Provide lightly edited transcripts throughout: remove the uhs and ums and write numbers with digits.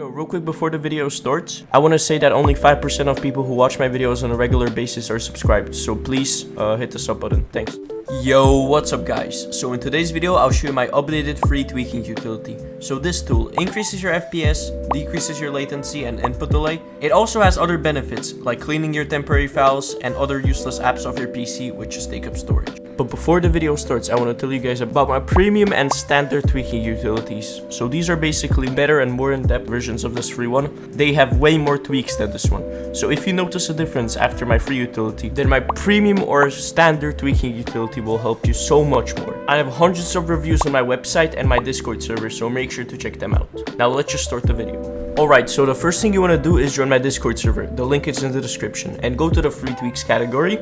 Yo, real quick before the video starts, I want to say that only 5% of people who watch my videos on a regular basis are subscribed, so please hit the sub button. Thanks. Yo, what's up guys? So in today's video, I'll show you my updated free tweaking utility. So this tool increases your FPS, decreases your latency and input delay. It also has other benefits, like cleaning your temporary files and other useless apps off your PC, which just take up storage. But before the video starts, I want to tell you guys about my premium and standard tweaking utilities. So these are basically better and more in-depth versions of this free one. They have way more tweaks than this one. So if you notice a difference after my free utility, then my premium or standard tweaking utility will help you so much more. I have hundreds of reviews on my website and my Discord server, so make sure to check them out. Now let's just start the video. Alright, so the first thing you want to do is join my Discord server. The link is in the description. And go to the free tweaks category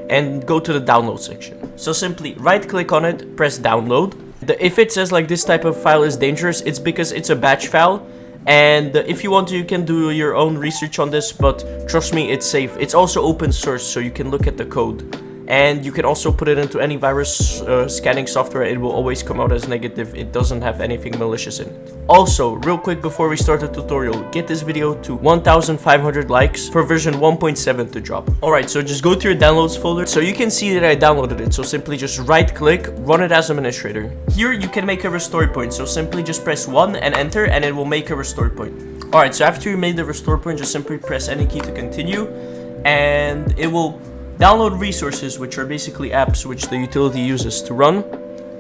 and go to the download section. So simply right click on it, press download. If it says like this type of file is dangerous, it's because it's a batch file. And if you want to, you can do your own research on this, but trust me, it's safe. It's also open source, so you can look at the code. And you can also put it into any virus scanning software. It will always come out as negative. It doesn't have anything malicious in it. Also, real quick before we start the tutorial, get this video to 1,500 likes for version 1.7 to drop. Alright, so just go to your downloads folder. So you can see that I downloaded it. So simply just right click, run it as administrator. Here you can make a restore point. So simply just press 1 and enter and it will make a restore point. Alright, so after you made the restore point, just simply press any key to continue. And it will download resources, which are basically apps which the utility uses to run.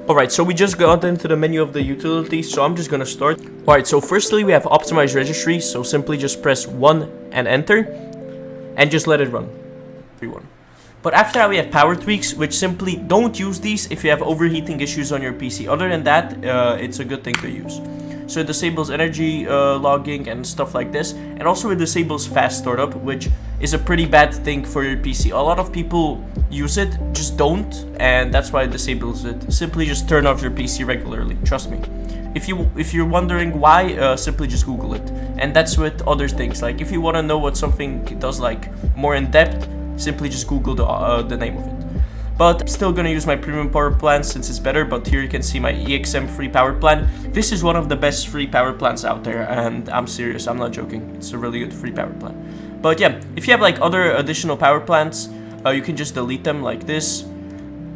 Alright, so we just got into the menu of the utility, so I'm just gonna start. Alright, so firstly we have optimize registry, so simply just press 1 and enter, and just let it run. 3-1. But after that we have power tweaks, which simply don't use these if you have overheating issues on your PC. Other than that, it's a good thing to use. So it disables energy logging and stuff like this. And also it disables fast startup, which is a pretty bad thing for your PC. A lot of people use it, just don't, and that's why it disables it. Simply just turn off your PC regularly, trust me. If you're wondering why, simply just Google it. And that's with other things. Like if you want to know what something does like more in depth, simply just Google the name of it. But I'm still gonna use my premium power plan since it's better. But here you can see my EXM free power plan. This is one of the best free power plans out there, and I'm serious, I'm not joking. It's a really good free power plan. But yeah, if you have like other additional power plans, you can just delete them like this.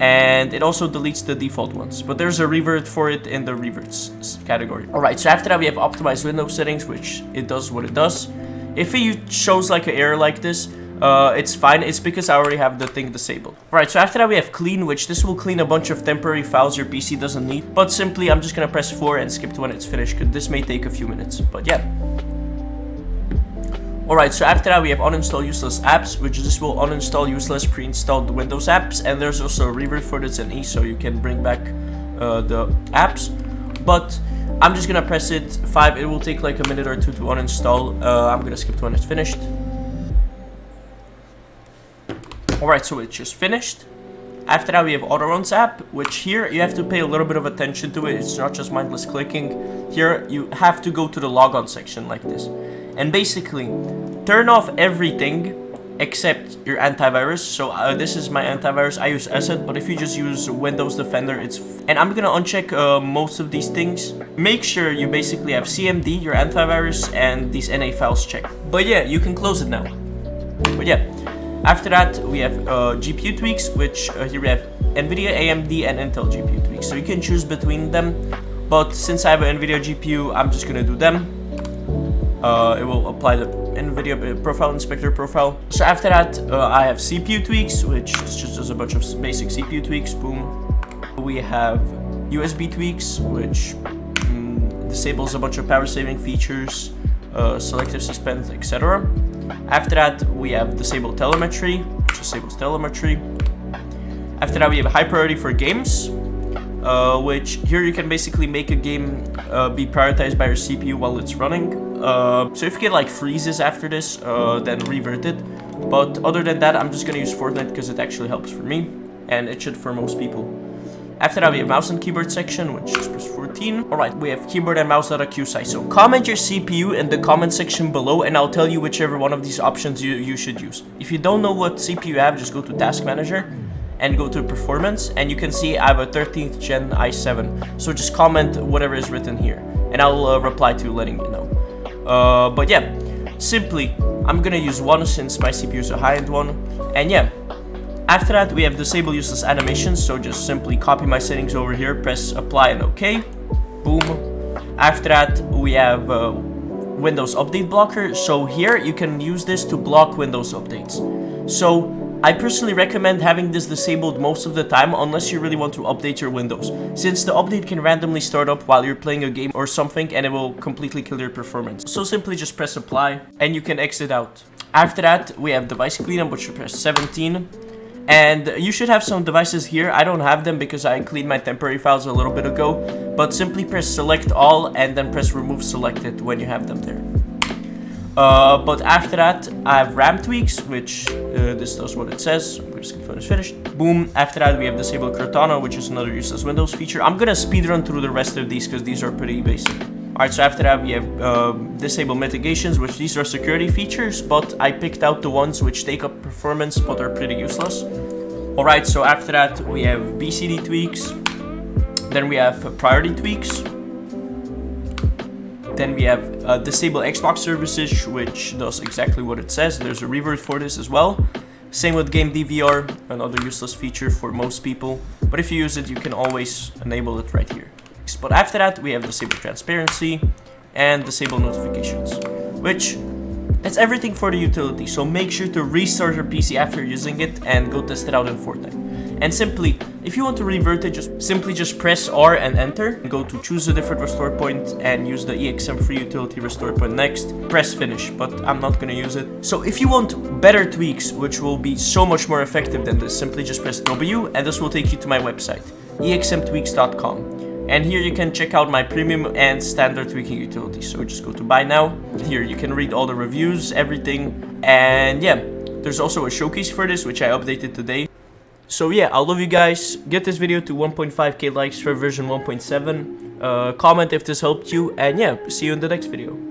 And it also deletes the default ones. But there's a revert for it in the reverts category. Alright, so after that we have optimized Windows settings, which it does what it does. If it shows like an error like this, it's fine. It's because I already have the thing disabled. Alright, so after that we have clean, which this will clean a bunch of temporary files your PC doesn't need. But simply I'm just gonna press 4 and skip to when it's finished, because this may take a few minutes. But yeah. Alright, so after that we have uninstall useless apps, which this will uninstall useless pre-installed Windows apps. And there's also a revert for this and E, so you can bring back the apps. But I'm just gonna press it 5. It will take like a minute or two to uninstall. I'm gonna skip to when it's finished. Alright, so it's just finished. After that we have Autoruns app, which here you have to pay a little bit of attention to it. It's not just mindless clicking. Here you have to go to the logon section like this. And basically, turn off everything except your antivirus. So this is my antivirus. I use Asset, but if you just use Windows Defender, and I'm gonna uncheck most of these things. Make sure you basically have CMD, your antivirus, and these NA files checked. But yeah, you can close it now. But yeah. After that, we have GPU tweaks, which here we have NVIDIA, AMD, and Intel GPU tweaks. So you can choose between them, but since I have an NVIDIA GPU, I'm just gonna do them. It will apply the NVIDIA profile inspector profile. So after that, I have CPU tweaks, which is just a bunch of basic CPU tweaks. Boom. We have USB tweaks, which disables a bunch of power saving features, selective suspend, etc. After that, we have disable telemetry, which disables telemetry. After that, we have high priority for games, which here you can basically make a game be prioritized by your CPU while it's running. So if you get like freezes after this, then revert it. But other than that, I'm just gonna use Fortnite because it actually helps for me, and it should for most people. After that we have mouse and keyboard section, which is press 14. Alright, we have keyboard and mouse.aq size. So comment your CPU in the comment section below and I'll tell you whichever one of these options you should use. If you don't know what CPU you have, just go to Task Manager and go to Performance, and you can see I have a 13th Gen i7. So just comment whatever is written here and I'll reply to you letting you know. But yeah, simply, I'm gonna use one since my CPU is a high-end one. And yeah, after that we have disable useless animations, so just simply copy my settings over here, press apply and OK. Boom. After that we have Windows Update Blocker, so here you can use this to block Windows updates. So I personally recommend having this disabled most of the time unless you really want to update your Windows, since the update can randomly start up while you're playing a game or something and it will completely kill your performance. So simply just press apply and you can exit out. After that we have device cleanup, which you press 17. And you should have some devices here. I don't have them because I cleaned my temporary files a little bit ago. But simply press select all and then press remove selected when you have them there. But after that, I have RAM tweaks, which this does what it says. We're just gonna finish. Boom. After that, we have disable Cortana, which is another useless Windows feature. I'm gonna speedrun through the rest of these because these are pretty basic. Alright, so after that we have disable mitigations, which these are security features, but I picked out the ones which take up performance but are pretty useless. Alright, so after that we have BCD tweaks, then we have priority tweaks, then we have disable Xbox services, which does exactly what it says. There's a revert for this as well. Same with game DVR, another useless feature for most people, but if you use it you can always enable it right here. But after that we have disable transparency and disable notifications, which that's everything for the utility. So make sure to restart your PC after using it and go test it out in Fortnite. And simply, if you want to revert it, just press R and enter, go to choose a different restore point and use the EXM free utility restore point next, press finish, but I'm not gonna use it. So if you want better tweaks, which will be so much more effective than this, simply just press W and this will take you to my website, exmtweaks.com. And here you can check out my premium and standard tweaking utilities. So just go to buy now. Here you can read all the reviews, everything. And yeah, there's also a showcase for this, which I updated today. So yeah, I love you guys. Get this video to 1.5k likes for version 1.7. Comment if this helped you. And yeah, see you in the next video.